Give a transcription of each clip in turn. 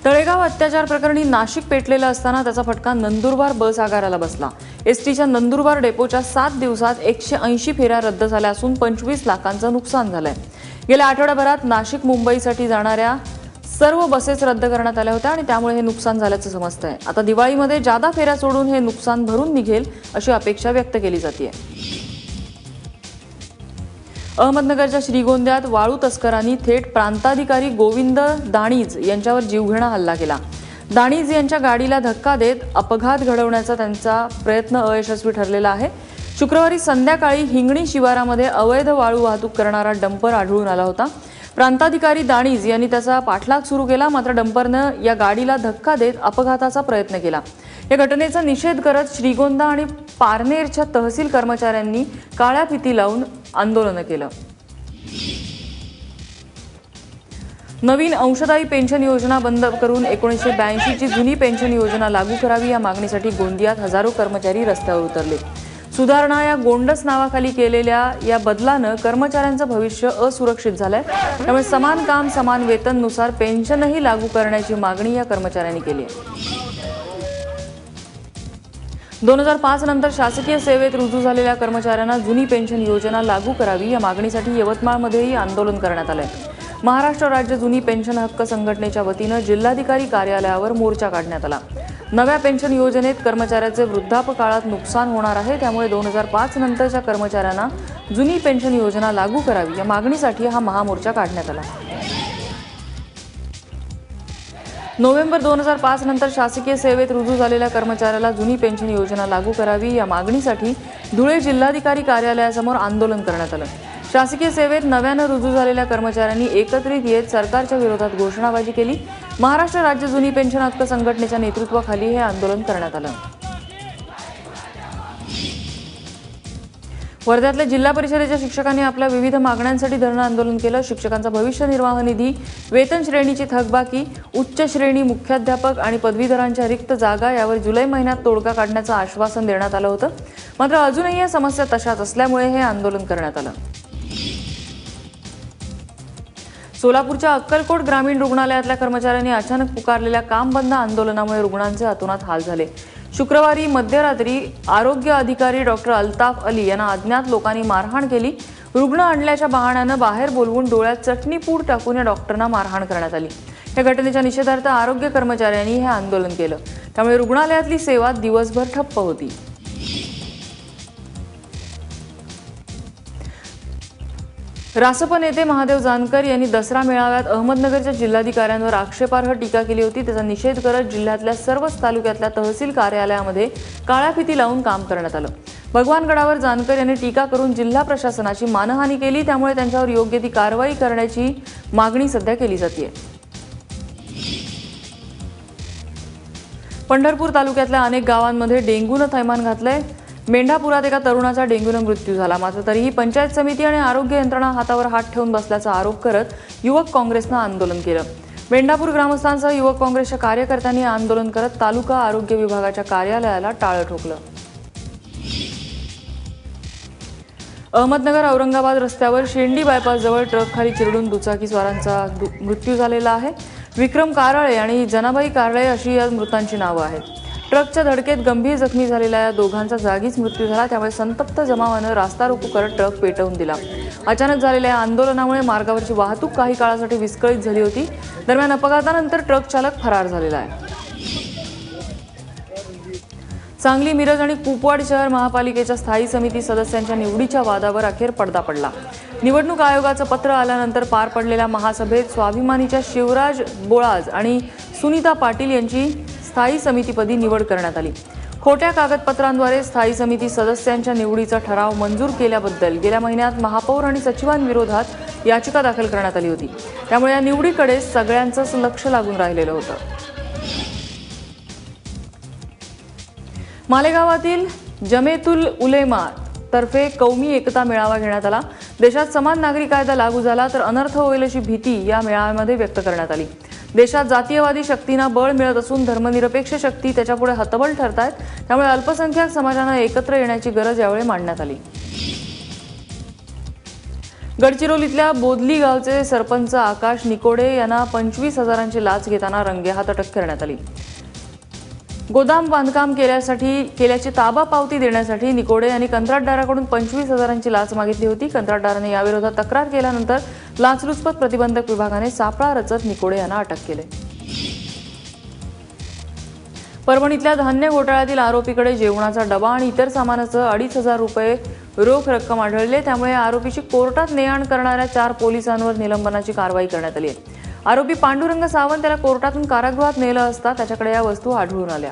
तळेगाव अत्याचार प्रकरणी नाशिक पेटलेला असताना त्याचा फटका नंदुरबार बस आगाराला बसला। एसटीच्या नंदुरबार डेपोच्या 7 दिवसात 180 फेऱ्या रद्द झाल्या असून 25 लाखांचं नुकसान झालंय। गेल्या आठवड्याभरात नाशिक मुंबईसाठी जाणाऱ्या सर्व बसेस रद्द करण्यात आल्या होत्या आणि त्यामुळे हे नुकसान झाल्याचं समजतंय। आता दिवाळीमध्ये जादा फेऱ्या सोडून हे नुकसान भरून निघेल अशी अपेक्षा व्यक्त केली जाते। अहमदनगरच्या श्रीगोंद्यात वाळू तस्करांनी थेट प्रांताधिकारी गोविंद दाणीज यांच्यावर जीवघेणा हल्ला केला। दाणीज यांच्या गाडीला धक्का देत अपघात घडवण्याचा त्यांचा प्रयत्न अयशस्वी ठरलेला आहे। शुक्रवारी संध्याकाळी हिंगणी शिवारामध्ये अवैध वाळू वाहतूक करणारा डंपर आढळून आला होता। प्रांताधिकारी दाणीज यांनी त्याचा पाठलाग सुरू केला, मात्र डंपरनं या गाडीला धक्का देत अपघाताचा प्रयत्न केला। या घटनेचा निषेध करत श्रीगोंदा आणि पारनेरच्या तहसील कर्मचाऱ्यांनी काळ्या फिती लावून आंदोलन केलं। नवीन अंशदायी पेन्शन योजना बंद करून 1982 ची जुनी पेन्शन योजना लागू करावी या मागणीसाठी गोंदियात हजारो कर्मचारी रस्त्यावर उतरले। सुधारणा या गोंडस नावाखाली केलेल्या या बदलानं कर्मचाऱ्यांचं भविष्य असुरक्षित झालंय। त्यामुळे समान काम समान वेतननुसार पेन्शनही लागू करण्याची मागणी या कर्मचाऱ्यांनी केली आहे। 2005 नंतर शासकीय सेवेत रुजू झालेल्या कर्मचाऱ्यांना जुनी पेन्शन योजना लागू करावी या मागणीसाठी यवतमाळमध्येही आंदोलन करण्यात आलंय। महाराष्ट्र राज्य जुनी पेन्शन हक्क संघटनेच्या वतीनं जिल्हाधिकारी कार्यालयावर मोर्चा काढण्यात आला। नव्या पेन्शन योजनेत कर्मचाऱ्याचे वृद्धापकाळात नुकसान होणार आहे, त्यामुळे 2005 नंतरच्या कर्मचाऱ्यांना जुनी पेन्शन योजना लागू करावी या मागणीसाठी हा महामोर्चा काढण्यात आला। नोव्हेंबर 2005 नंतर शासकीय सेवेत रुजू झालेल्या कर्मचाऱ्याला जुनी पेन्शन योजना लागू करावी या मागणीसाठी धुळे जिल्हाधिकारी कार्यालयासमोर आंदोलन करण्यात आलं। शासकीय सेवेत नव्यानं रुजू झालेल्या कर्मचाऱ्यांनी एकत्रित येत सरकारच्या विरोधात घोषणाबाजी केली। महाराष्ट्र राज्य जुनी पेन्शन हक्क संघटनेच्या नेतृत्वाखाली हे आंदोलन करण्यात आलं। वर्ध्यातल्या जिल्हा परिषदेच्या शिक्षकांनी आपल्या विविध मागण्यांसाठी धरणं आंदोलन केलं। शिक्षकांचा भविष्य निर्वाह निधी, वेतन श्रेणीची थकबाकी, उच्च श्रेणी मुख्याध्यापक आणि पदवीधरांच्या रिक्त जागा यावर जुलै महिन्यात तोडगा काढण्याचं आश्वासन देण्यात आलं होतं, मात्र अजूनही या समस्या तशाच असल्यामुळे हे आंदोलन करण्यात आलं। सोलापूरच्या अक्कलकोट ग्रामीण रुग्णालयातल्या कर्मचाऱ्यांनी अचानक पुकारलेल्या काम बंद आंदोलनामुळे रुग्णांचे अतोनात हाल झाले। शुक्रवारी मध्यरात्री आरोग्य अधिकारी डॉक्टर अल्ताफ अली यांना अज्ञात लोकांनी मारहाण केली। रुग्ण आणल्याच्या बहाण्यानं बाहेर बोलवून डोळ्यात चटणी पूड टाकून या डॉक्टरांना मारहाण करण्यात आली। या घटनेच्या निषेधार्थ आरोग्य कर्मचाऱ्यांनी हे आंदोलन केलं, त्यामुळे रुग्णालयातली सेवा दिवसभर ठप्प होती। रासप नेते महादेव जानकर यांनी दसरा मेळाव्यात अहमदनगरच्या जिल्हाधिकाऱ्यांवर आक्षेपार्ह टीका केली होती। त्याचा निषेध करत जिल्ह्यातल्या सर्वच तालुक्यातल्या तहसील कार्यालयामध्ये काळ्या फिती लावून काम करण्यात आलं। भगवानगडावर जानकर यांनी टीका करून जिल्हा प्रशासनाची मानहानी केली, त्यामुळे त्यांच्यावर योग्य ती कारवाई करण्याची मागणी सध्या केली जाते। पंढरपूर तालुक्यातल्या अनेक गावांमध्ये डेंग्यूनं थैमान घातलंय। मेंढापुरात एका तरुणाचा डेंग्यूनं मृत्यू झाला, मात्र तरीही पंचायत समिती आणि आरोग्य यंत्रणा हातावर हात ठेवून बसल्याचा आरोप करत युवक काँग्रेसनं आंदोलन केलं। मेंढापूर ग्रामस्थांसह युवक काँग्रेसच्या कार्यकर्त्यांनी आंदोलन करत तालुका आरोग्य विभागाच्या कार्यालयाला टाळं ठोकलं। अहमदनगर औरंगाबाद रस्त्यावर शेंडी बायपासजवळ ट्रकखाली चिरडून दुचाकीस्वारांचा मृत्यू झालेला आहे। विक्रम कारळे आणि जनाबाई कारळे अशी या मृतांची नावं आहेत। ट्रकच्या धडकेत गंभीर जखमी झालेल्या या दोघांचा जागीच मृत्यू झाला, त्यामुळे संतप्त जमावानं रास्ता रोको करत ट्रक पेटवून दिला। अचानक झालेल्या आंदोलनामुळे मार्गावरची वाहतूक काही काळासाठी विस्कळीत झाली होती। दरम्यान अपघातानंतर ट्रक चालक फरार झालेला आहे। सांगली, मिरज आणि कुपवाड शहर महापालिकेच्या स्थायी समिती सदस्यांच्या निवडीच्या वादावर अखेर पडदा पडला। निवडणूक आयोगाचं पत्र आल्यानंतर पार पडलेल्या महासभेत स्वाभिमानीच्या शिवराज बोळाज आणि सुनीता पाटील यांची स्थायी समितीपदी निवड करण्यात आली। खोट्या कागदपत्रांद्वारे स्थायी समिती सदस्यांच्या निवडीचा ठराव मंजूर केल्याबद्दल गेल्या महिन्यात महापौर आणि सचिवांविरोधात याचिका दाखल करण्यात आली होती, त्यामुळे या निवडीकडे सगळ्यांचंच लक्ष लागून राहिलेलं होतं। मालेगावातील जमेतुल उलेमा तर्फे कौमी एकता मेळावा घेण्यात आला। देशात समान नागरी कायदा लागू झाला तर अनर्थ होईल अशी भीती या मेळाव्यामध्ये व्यक्त करण्यात आली। देशात जातीयवादी शक्तींना बळ मिळत असून धर्मनिरपेक्ष शक्ती त्याच्यापुढे हतबल ठरतायत, त्यामुळे अल्पसंख्याक समाजानं एकत्र येण्याची गरज यावेळी मांडण्यात आली। गडचिरोलीतल्या बोदली गावचे सरपंच आकाश निकोडे यांना 25,000ची लाच घेताना रंगेहात अटक करण्यात आली। गोदाम बांधकाम केल्याची ताबा पावती देण्यासाठी निकोडे यांनी कंत्राटदाराकडून 25,000ची लाच मागितली होती। कंत्राटदाराने याविरोधात तक्रार केल्यानंतर लाचलुचपत प्रतिबंधक विभागाने सापळा रचत निकोडे यांना अटक केली। परभणीतल्या धान्य घोटाळ्यातील आरोपीकडे जेवणाचा डबा आणि इतर सामानासह 2,500 रुपये रोख रक्कम आढळले। त्यामुळे आरोपीची कोर्टात ने-आण करणाऱ्या 4 पोलिसांवर निलंबनाची कारवाई करण्यात आली आहे। आरोपी पांडुरंग सावंत याला कोर्टातून कारागृहात नेलं असता त्याच्याकडे या वस्तू आढळून आल्या।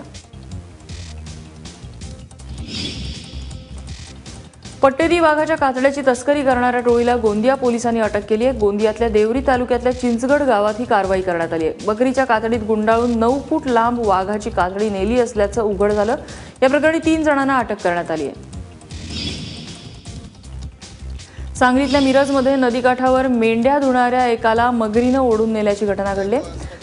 पट्टेदी वाघाच्या कातड्याची तस्करी करणाऱ्या टोळीला गोंदिया पोलिसांनी अटक केली आहे। गोंदियातल्या देवरी तालुक्यातल्या चिंचगड गावात ही कारवाई करण्यात आली आहे। बकरीच्या कातडीत गुंडाळून 9 फूट लांब वाघाची कातडी नेली असल्याचं उघड झालं। या प्रकरणी 3 जणांना अटक करण्यात आली आहे। सांगलीतल्या मिरजमध्ये नदीकाठावर मेंढ्या धुणाऱ्या एकाला मगरीनं ओढून नेल्याची घटना घडली।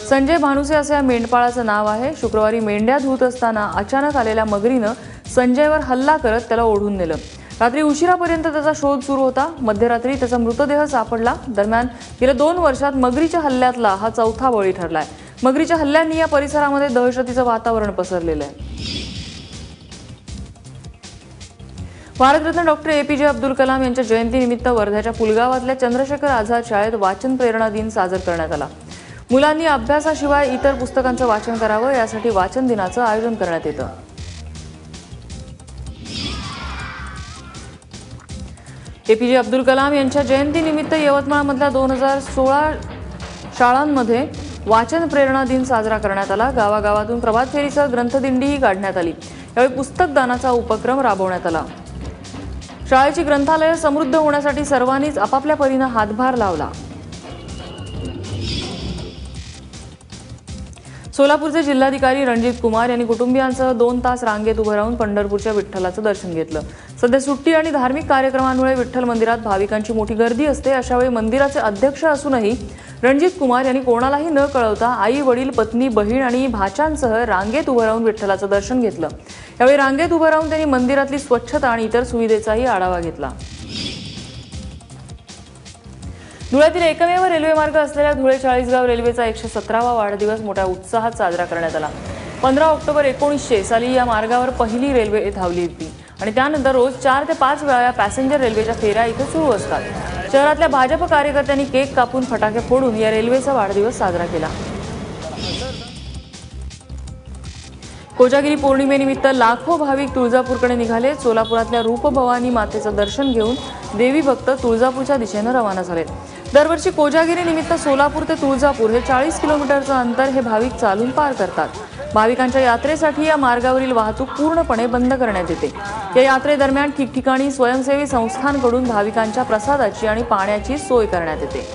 संजय भानुसे असं या मेंढपाळाचं नाव आहे। शुक्रवारी मेंढ्या धुत असताना अचानक आलेल्या मगरीनं संजयवर हल्ला करत त्याला ओढून नेलं। रात्री उशिरापर्यंत त्याचा शोध सुरू होता। मध्यरात्री त्याचा मृतदेह सापडला। दरम्यान गेल्या 2 वर्षात मगरीच्या हल्ल्यातला हा 4था बळी ठरलाय। मगरीच्या हल्ल्यांनी या परिसरामध्ये दहशतीचं वातावरण पसरलेलं आहे। भारतरत्न डॉक्टर APJ अब्दुल कलाम यांच्या जयंतीनिमित्त वर्ध्याच्या पुलगावातल्या चंद्रशेखर आझाद शाळेत वाचन प्रेरणा दिन साजरा करण्यात आला। मुलांनी अभ्यासाशिवाय इतर पुस्तकांचं वाचन करावं यासाठी वाचन दिनाचं आयोजन करण्यात येतं। APJ अब्दुल कलाम यांच्या जयंतीनिमित्त यवतमाळमधल्या 2016 शाळांमध्ये वाचन प्रेरणा दिन साजरा करण्यात आला। गावागावातून प्रभात फेरीसह ग्रंथदिंडीही काढण्यात आली। यावेळी पुस्तक दानाचा उपक्रम राबवण्यात आला। शाळेची ग्रंथालय समृद्ध होण्यासाठी सर्वांनीच आपापल्या परीने हातभार लावला। सोलापूरचे जिल्हाधिकारी रणजित कुमार यांनी कुटुंबियांसह 2 तास रांगेत उभं राहून पंढरपूरच्या विठ्ठलाचं दर्शन घेतलं। सध्या सुट्टी आणि धार्मिक कार्यक्रमांमुळे विठ्ठल मंदिरात भाविकांची मोठी गर्दी असते। अशावेळी मंदिराचे अध्यक्ष असूनही रणजित कुमार यांनी कोणालाही न कळवता आई, वडील, पत्नी, बहीण आणि भाच्यांसह रांगेत उभं राहून विठ्ठलाचं दर्शन घेतलं। यावेळी रांगेत उभं राहून त्यांनी मंदिरातली स्वच्छता आणि इतर सुविधेचाही आढावा घेतला। धुळ्यातील एकमेव रेल्वे मार्ग असलेल्या धुळे चाळीसगाव रेल्वेचा 117वा वाढदिवस मोठ्या उत्साहात साजरा करण्यात आला। 15 ऑक्टोबर 1900 साली या मार्गावर पहिली रेल्वे धावली होती आणि त्यानंतर रोज 4 ते 5 वेळा या पॅसेंजर रेल्वेच्या फेऱ्या इथे सुरू असतात। शहरातल्या भाजप कार्यकर्त्यांनी केक कापून फटाके फोडून या रेल्वेचा वाढदिवस साजरा केला। कोजागिरी पौर्णिमेनिमित्त लाखो भाविक तुळजापूरकडे निघाले। सोलापुरातल्या रूपभवानी मातेचं दर्शन घेऊन देवी भक्त तुळजापूरच्या दिशेने रवाना झाले। दरवर्षी कोजागिरी निमित्त सोलापूर ते तुळजापूर हे 40 किलोमीटरचं अंतर हे भाविक चालून पार करतात। भाविकांच्या यात्रेसाठी या मार्गावरील वाहतूक पूर्णपणे बंद करण्यात येते। या यात्रेदरम्यान ठिकठिकाणी स्वयंसेवी संस्थांकडून भाविकांच्या प्रसादाची आणि पाण्याची सोय करण्यात येते।